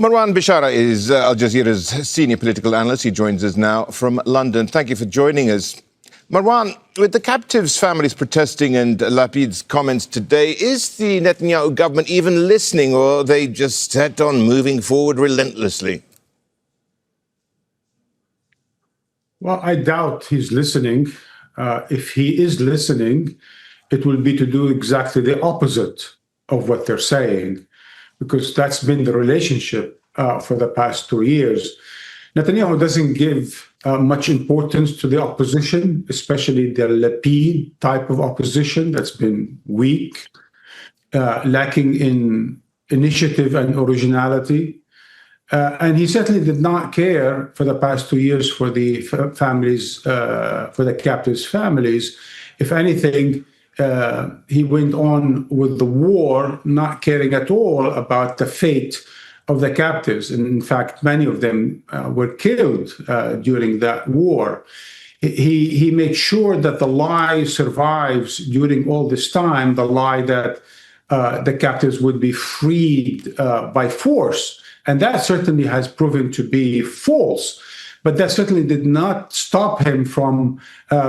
Marwan Bishara is Al Jazeera's senior political analyst. He joins us now from London. Thank you for joining us. Marwan, with the captives' families protesting and Lapid's comments today, is the Netanyahu government even listening, or are they just set on moving forward relentlessly? Well, I doubt he's listening. If he is listening, it will be to do exactly the opposite of what they're saying, because that's been the relationship for the past 2 years. Netanyahu doesn't give much importance to the opposition, especially the Lapid type of opposition that's been weak, lacking in initiative and originality. And he certainly did not care for the past 2 years for the families, for the captives' families. If anything, he went on with the war, not caring at all about the fate of the captives. And in fact, many of them were killed during that war. He made sure that the lie survives during all this time, the lie that the captives would be freed by force. And that certainly has proven to be false. But that certainly did not stop him from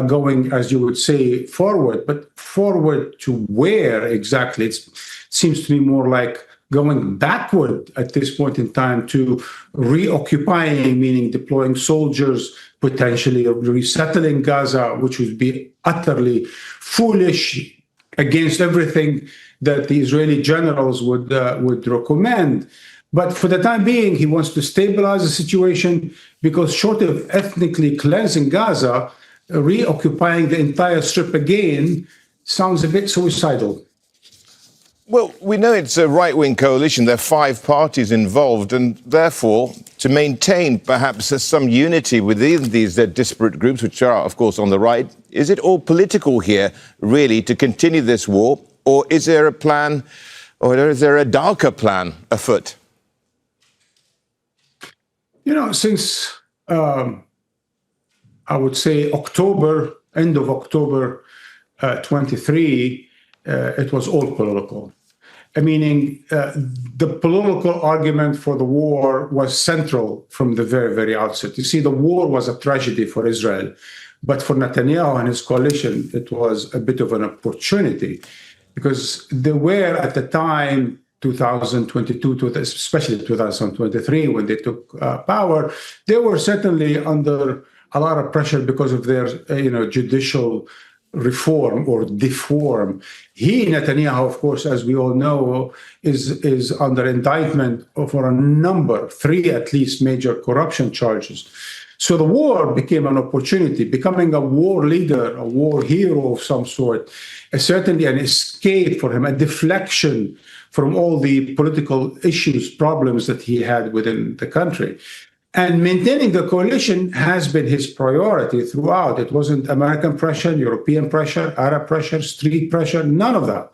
going, as you would say, forward. But forward to where exactly? It seems to me more like going backward at this point in time to reoccupying, meaning deploying soldiers, potentially resettling Gaza, which would be utterly foolish against everything that the Israeli generals would recommend. But for the time being, he wants to stabilize the situation, because short of ethnically cleansing Gaza, reoccupying the entire strip again sounds a bit suicidal. Well, we know it's a right-wing coalition. There are 5 parties involved, and therefore, to maintain perhaps some unity within these disparate groups, which are, of course, on the right, is it all political here, really, to continue this war? Or is there a plan, or is there a darker plan afoot? You know, since I would say October, end of October 23, it was all political. Meaning the political argument for the war was central from the very, very outset. You see, the war was a tragedy for Israel, but for Netanyahu and his coalition, it was a bit of an opportunity, because they were at the time, 2022, especially 2023, when they took power, they were certainly under a lot of pressure because of their, judicial reform or deform. Netanyahu, of course, as we all know, is under indictment for a number, 3 at least, major corruption charges. So the war became an opportunity, becoming a war leader, a war hero of some sort, certainly an escape for him, a deflection from all the political issues, problems that he had within the country. And maintaining the coalition has been his priority throughout. It wasn't American pressure, European pressure, Arab pressure, street pressure, none of that.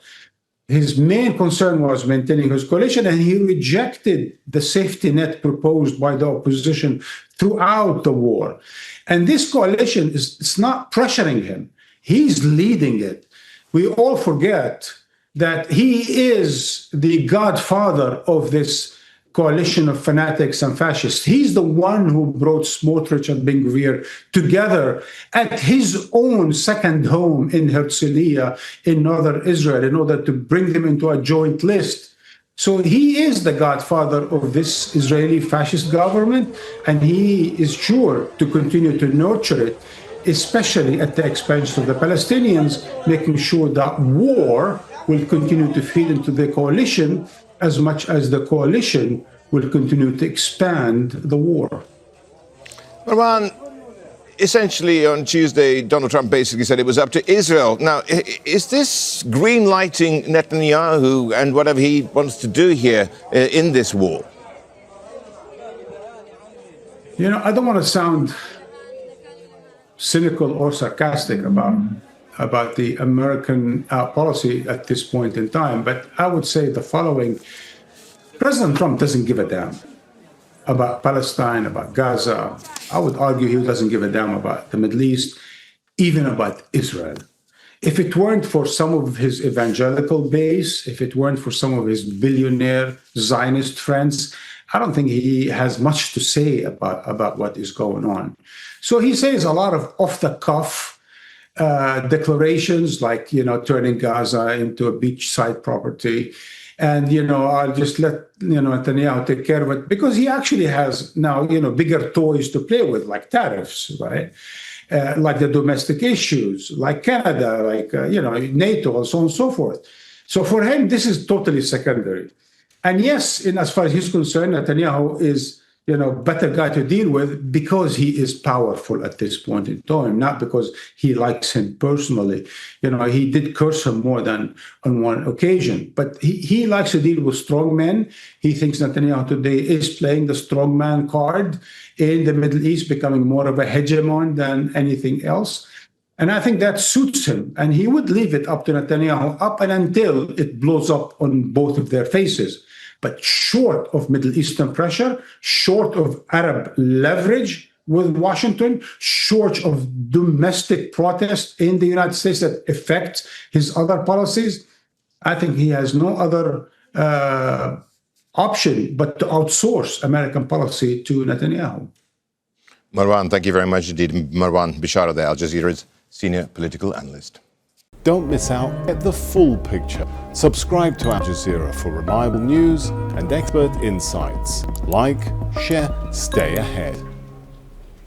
His main concern was maintaining his coalition, and he rejected the safety net proposed by the opposition throughout the war. And this coalition it's not pressuring him. He's leading it. We all forget that he is the godfather of this coalition of fanatics and fascists. He's the one who brought Smotrich and Ben-Gvir together at his own second home in Herzliya in northern Israel in order to bring them into a joint list. So he is the godfather of this Israeli fascist government, and he is sure to continue to nurture it, especially at the expense of the Palestinians, making sure that war will continue to feed into the coalition as much as the coalition will continue to expand the war. Marwan, essentially on Tuesday, Donald Trump basically said it was up to Israel. Now, is this greenlighting Netanyahu and whatever he wants to do here in this war? You know, I don't want to sound cynical or sarcastic about the American policy at this point in time, but I would say the following. President Trump doesn't give a damn about Palestine, about Gaza. I would argue he doesn't give a damn about the Middle East, even about Israel. If it weren't for some of his evangelical base, if it weren't for some of his billionaire Zionist friends, I don't think he has much to say about what is going on. So he says a lot of off-the-cuff declarations, like, turning Gaza into a beachside property. And, I'll just let, Netanyahu take care of it, because he actually has now, bigger toys to play with, like tariffs, right? Like the domestic issues, like Canada, like, NATO, and so on and so forth. So for him, this is totally secondary. And yes, as far as he's concerned, Netanyahu is, better guy to deal with because he is powerful at this point in time, not because he likes him personally. He did curse him more than on one occasion, but he likes to deal with strong men. He thinks Netanyahu today is playing the strongman card in the Middle East, becoming more of a hegemon than anything else. And I think that suits him. And he would leave it up to Netanyahu up and until it blows up on both of their faces. But short of Middle Eastern pressure, short of Arab leverage with Washington, short of domestic protest in the United States that affects his other policies, I think he has no other option but to outsource American policy to Netanyahu. Marwan, thank you very much indeed. Marwan Bishara there, Al Jazeera's senior political analyst. Don't miss out. Get the full picture. Subscribe to Al Jazeera for reliable news and expert insights. Like, share, stay ahead.